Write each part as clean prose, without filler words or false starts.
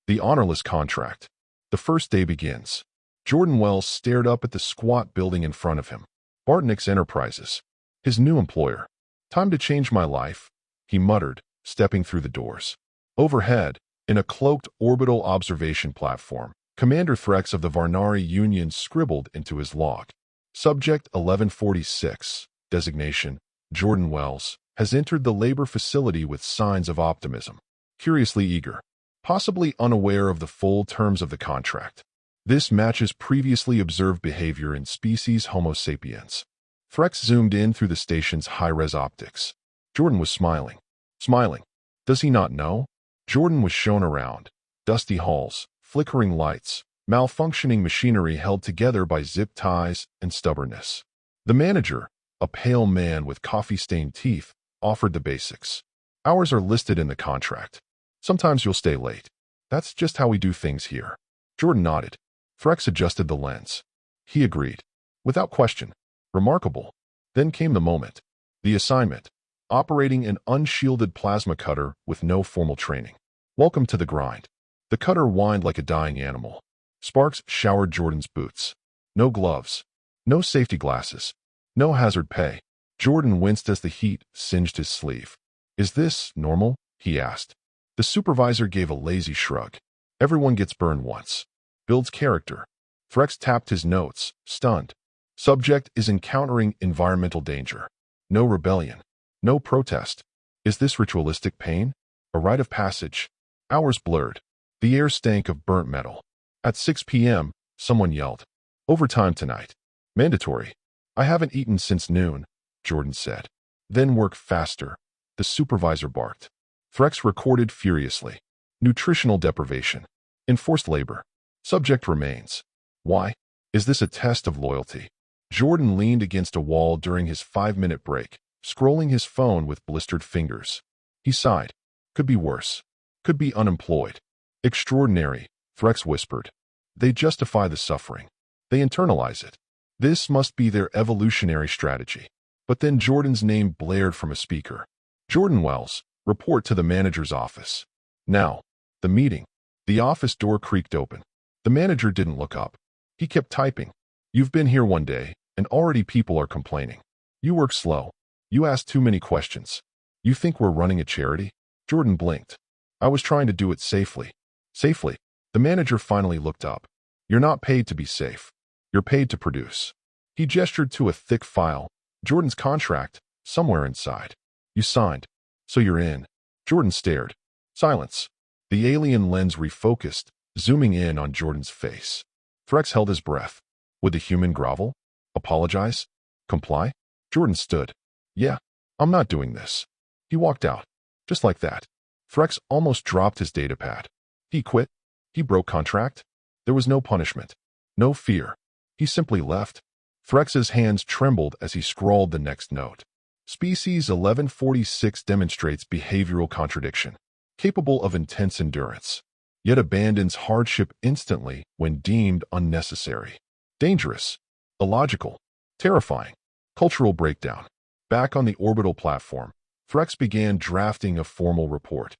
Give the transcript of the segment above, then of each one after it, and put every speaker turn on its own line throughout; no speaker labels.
The Honorless Contract. The first day begins. Jordan Wells stared up at the squat building in front of him. Bartnick's Enterprises. His new employer. Time to change my life, he muttered, stepping through the doors. Overhead, in a cloaked orbital observation platform, Commander Threx of the Varnari Union scribbled into his log. Subject 1146, designation, Jordan Wells, has entered the labor facility with signs of optimism. Curiously eager. Possibly unaware of the full terms of the contract. This matches previously observed behavior in species Homo sapiens. Threx zoomed in through the station's high-res optics. Jordan was smiling. Smiling. Does he not know? Jordan was shown around. Dusty halls, flickering lights, malfunctioning machinery held together by zip ties and stubbornness. The manager, a pale man with coffee-stained teeth, offered the basics. Hours are listed in the contract. Sometimes you'll stay late. That's just how we do things here. Jordan nodded. Threx adjusted the lens. He agreed. Without question. Remarkable. Then came the moment. The assignment. Operating an unshielded plasma cutter with no formal training. Welcome to the grind. The cutter whined like a dying animal. Sparks showered Jordan's boots. No gloves. No safety glasses. No hazard pay. Jordan winced as the heat singed his sleeve. Is this normal? He asked. The supervisor gave a lazy shrug. Everyone gets burned once. Builds character. Threx tapped his notes, stunned. Subject is encountering environmental danger. No rebellion. No protest. Is this ritualistic pain? A rite of passage? Hours blurred. The air stank of burnt metal. At 6 p.m., someone yelled. Overtime tonight. Mandatory. I haven't eaten since noon, Jordan said. Then work faster. The supervisor barked. Threx recorded furiously. Nutritional deprivation. Enforced labor. Subject remains. Why? Is this a test of loyalty? Jordan leaned against a wall during his 5-minute break, scrolling his phone with blistered fingers. He sighed. Could be worse. Could be unemployed. Extraordinary, Threx whispered. They justify the suffering. They internalize it. This must be their evolutionary strategy. But then Jordan's name blared from a speaker. Jordan Wells. Report to the manager's office. Now. The meeting. The office door creaked open. The manager didn't look up. He kept typing. You've been here one day, and already people are complaining. You work slow. You ask too many questions. You think we're running a charity? Jordan blinked. I was trying to do it safely. Safely. The manager finally looked up. You're not paid to be safe. You're paid to produce. He gestured to a thick file. Jordan's contract, somewhere inside. You signed. So you're in. Jordan stared. Silence. The alien lens refocused, zooming in on Jordan's face. Threx held his breath. Would the human grovel? Apologize? Comply? Jordan stood. Yeah, I'm not doing this. He walked out. Just like that. Threx almost dropped his datapad. He quit. He broke contract. There was no punishment. No fear. He simply left. Threx's hands trembled as he scrawled the next note. Species 1146 demonstrates behavioral contradiction, capable of intense endurance, yet abandons hardship instantly when deemed unnecessary. Dangerous, illogical, terrifying, cultural breakdown. Back on the orbital platform, Threx began drafting a formal report.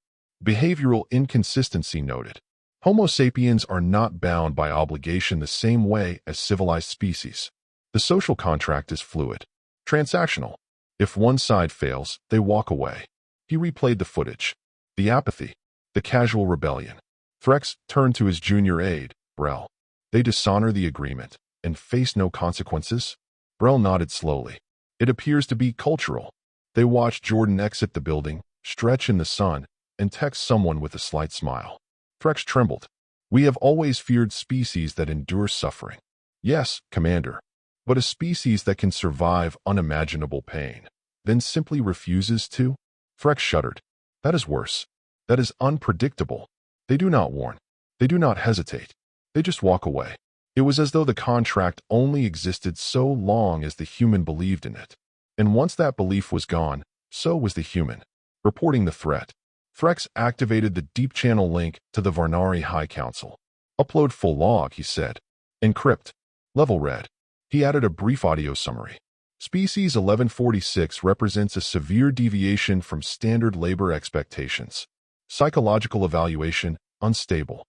Behavioral inconsistency noted. Homo sapiens are not bound by obligation the same way as civilized species. The social contract is fluid, transactional. If one side fails, they walk away. He replayed the footage. The apathy. The casual rebellion. Threx turned to his junior aide, Brell. They dishonor the agreement and face no consequences? Brell nodded slowly. It appears to be cultural. They watched Jordan exit the building, stretch in the sun, and text someone with a slight smile. Threx trembled. We have always feared species that endure suffering. Yes, Commander. But a species that can survive unimaginable pain, then simply refuses to? Threx shuddered. That is worse. That is unpredictable. They do not warn. They do not hesitate. They just walk away. It was as though the contract only existed so long as the human believed in it. And once that belief was gone, so was the human. Reporting the threat, Threx activated the deep channel link to the Varnari High Council. Upload full log, he said. Encrypt. Level red. He added a brief audio summary. Species 1146 represents a severe deviation from standard labor expectations. Psychological evaluation, unstable.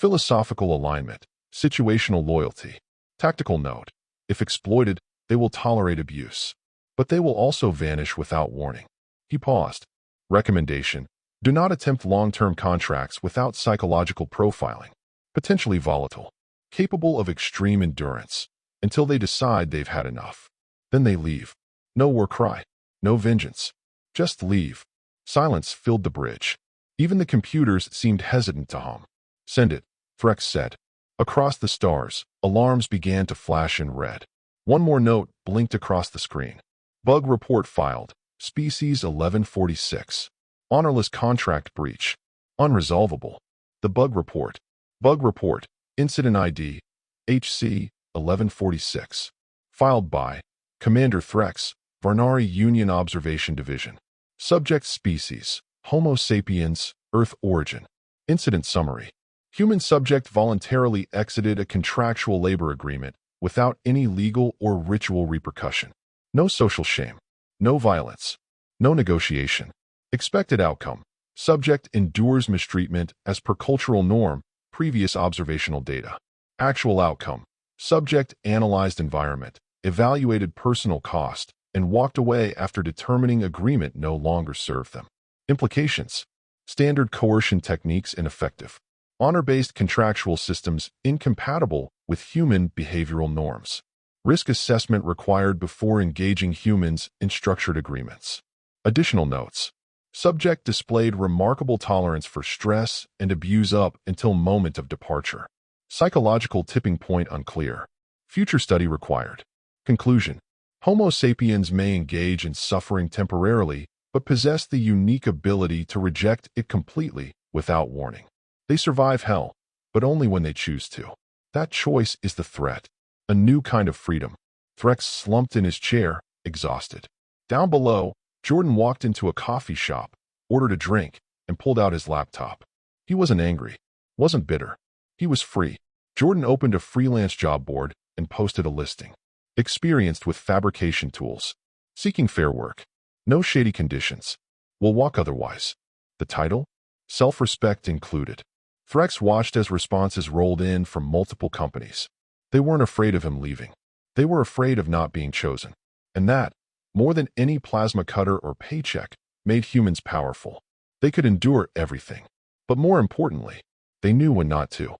philosophical alignment, situational loyalty. Tactical note: if exploited, they will tolerate abuse, but they will also vanish without warning. He paused. Recommendation: do not attempt long-term contracts without psychological profiling. Potentially volatile, capable of extreme endurance, until they decide they've had enough. Then they leave. No war cry, no vengeance. Just leave. Silence filled the bridge. Even the computers seemed hesitant to hum. Send it, Threx said. Across the stars, alarms began to flash in red. One more note blinked across the screen. Bug report filed. Species 1146. Honorless contract breach. Unresolvable. The bug report. Bug report. Incident ID. HC 1146. Filed by Commander Threx, Varnari Union Observation Division. Subject species: Homo sapiens, Earth origin. Incident summary: human subject voluntarily exited a contractual labor agreement without any legal or ritual repercussion. No social shame. No violence. No negotiation. Expected outcome: subject endures mistreatment as per cultural norm, previous observational data. Actual outcome: subject analyzed environment, evaluated personal cost, and walked away after determining agreement no longer served them. Implications: standard coercion techniques ineffective. Honor-based contractual systems incompatible with human behavioral norms. Risk assessment required before engaging humans in structured agreements. Additional notes: subject displayed remarkable tolerance for stress and abuse up until moment of departure. Psychological tipping point unclear. Future study required. Conclusion: Homo sapiens may engage in suffering temporarily, but possess the unique ability to reject it completely without warning. They survive hell, but only when they choose to. That choice is the threat. A new kind of freedom. Threx slumped in his chair, exhausted. Down below, Jordan walked into a coffee shop, ordered a drink, and pulled out his laptop. He wasn't angry, wasn't bitter. He was free. Jordan opened a freelance job board and posted a listing. Experienced with fabrication tools. Seeking fair work. No shady conditions. Will walk otherwise. The title? Self-respect included. Threx watched as responses rolled in from multiple companies. They weren't afraid of him leaving. They were afraid of not being chosen. And that, more than any plasma cutter or paycheck, made humans powerful. They could endure everything. But more importantly, they knew when not to.